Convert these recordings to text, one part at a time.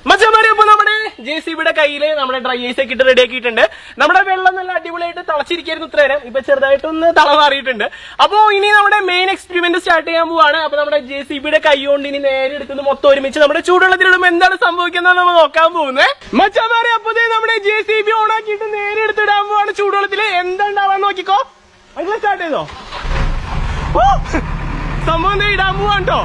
മച്ചന്മാരെ അപ്പൊ നമ്മുടെ JCB കയ്യില് നമ്മുടെ ഡ്രൈ ഐസ് ഒക്കെ ഇട്ട് റെഡി ആക്കിയിട്ടുണ്ട്. നമ്മുടെ വെള്ളം നല്ല അടിപൊളിയായിട്ട് തിളച്ചിരിക്കായിരുന്നു ഇത്ര നേരം. ഇപ്പൊ ചെറുതായിട്ടൊന്ന് തള മാറിയിട്ടുണ്ട്. അപ്പൊ ഇനി നമ്മുടെ മെയിൻ എക്സ്പെരിമെന്റ് സ്റ്റാർട്ട് ചെയ്യാൻ പോവാണ്. അപ്പൊ നമ്മുടെ JCB കൈ കൊണ്ട് ഇനി നേരെ എടുക്കുന്നത് മൊത്തം ഒരുമിച്ച് നമ്മുടെ ചൂടുവെള്ളത്തിലിടുമ്പോൾ എന്താണ് സംഭവിക്കുന്നത് നമ്മൾ നോക്കാൻ പോകുന്നത്. മച്ചന്മാരെ അപ്പൊ നമ്മുടെ JCB ഓൺ ആക്കിയിട്ട് നേരെ എടുത്തിടാൻ പോവാണ് ചൂടുവെള്ളത്തില്. എന്താ ഉണ്ടാവാൻ നോക്കിക്കോ. അങ്ങനെ സ്റ്റാർട്ട് ചെയ്തോ. സംഭവം ഇടാൻ പോവാണ് കേട്ടോ.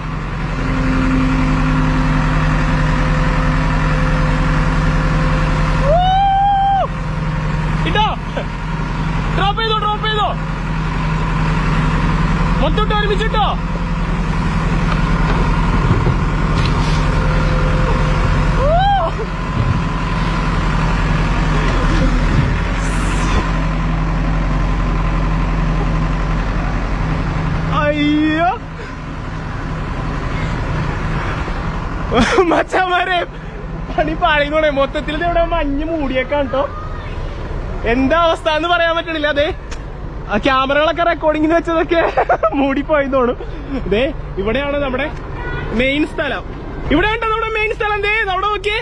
ഡ്രോപ്പ് ചെയ്തോ മൊത്തം ഒരുമിച്ചിട്ടോ. അയ്യോ മച്ചന്മാരെ പണി പാളിന്നോടെ. മൊത്തത്തിൽ ഇവിടെ മഞ്ഞ് മൂടിയേക്കാണ് കേട്ടോ. എന്താ അവസ്ഥ എന്ന് പറയാൻ പറ്റണില്ല. അതെ ആ ക്യാമറകളൊക്കെ റെക്കോർഡിങ്ങിന് വെച്ചതൊക്കെ മൂടിപ്പോയെന്ന് തോന്നും. ഇതേ ഇവിടെയാണ് നമ്മുടെ മെയിൻ സ്ഥലം. ഇവിടെ ഉണ്ടോ നമ്മുടെ മെയിൻ സ്ഥലം. ദേ അവിടെ നോക്കിയേ,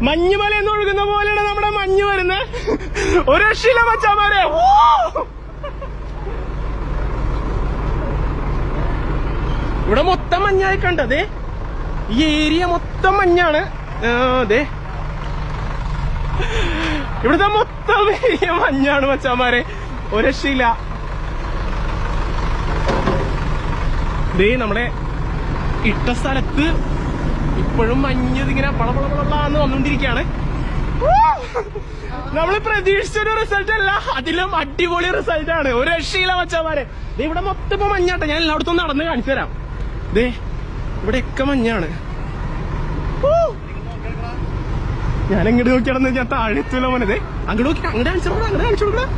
മഞ്ഞുമല എന്ന് ഒഴുകുന്ന പോലെയാണ് നമ്മുടെ മഞ്ഞ് വരുന്നത്. ഒരു രക്ഷയില്ല മച്ചാമാരെ. ഇവിടെ മൊത്തം മഞ്ഞായി കണ്ടതേ. ഈ ഏരിയ മൊത്തം മഞ്ഞാണ്. അതെ ഇവിടുത്തെ മൊത്തം ഏരിയ മഞ്ഞാണ് മച്ചാമാരെ. ഒരു രക്ഷയില്ല. ദേ നമ്മുടെ ഇട്ട സ്ഥലത്ത് ഇപ്പോഴും മഞ്ഞതിങ്ങനെ പളപളപളന്ന് വന്നുകൊണ്ടിരിക്കുകയാണ്. നമ്മൾ പ്രതീക്ഷിച്ചൊരു റിസൾട്ട് അല്ല, അതിലും അടിപൊളി റിസൾട്ട് ആണ്. ഒരു രക്ഷയില്ല മച്ചാമാരെ. ദേ ഇവിടെ മൊത്തം ഇപ്പൊ മഞ്ഞാട്ടെ. ഞാൻ എല്ലായിടത്തും നടന്ന് കാണിച്ചു തരാം. ദേ ഇവിടെയൊക്കെ മഞ്ഞാണ്. ഞാൻ എങ്ങോട്ട് നോക്കിയാണെന്ന് ഞാൻ താഴെത്തൂല മോനത്. അങ്ങോട്ട് നോക്കി അങ്ങോട്ട് കാണിച്ചു കൊടുക്കണം.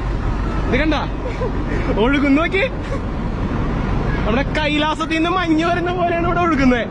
ഇത് കണ്ട ഒഴുകുന്നു നോക്കി. നമ്മുടെ കൈലാസത്തിൽ നിന്ന് മഞ്ഞ് വരുന്ന പോലെയാണ് ഇവിടെ ഒഴുകുന്നത്.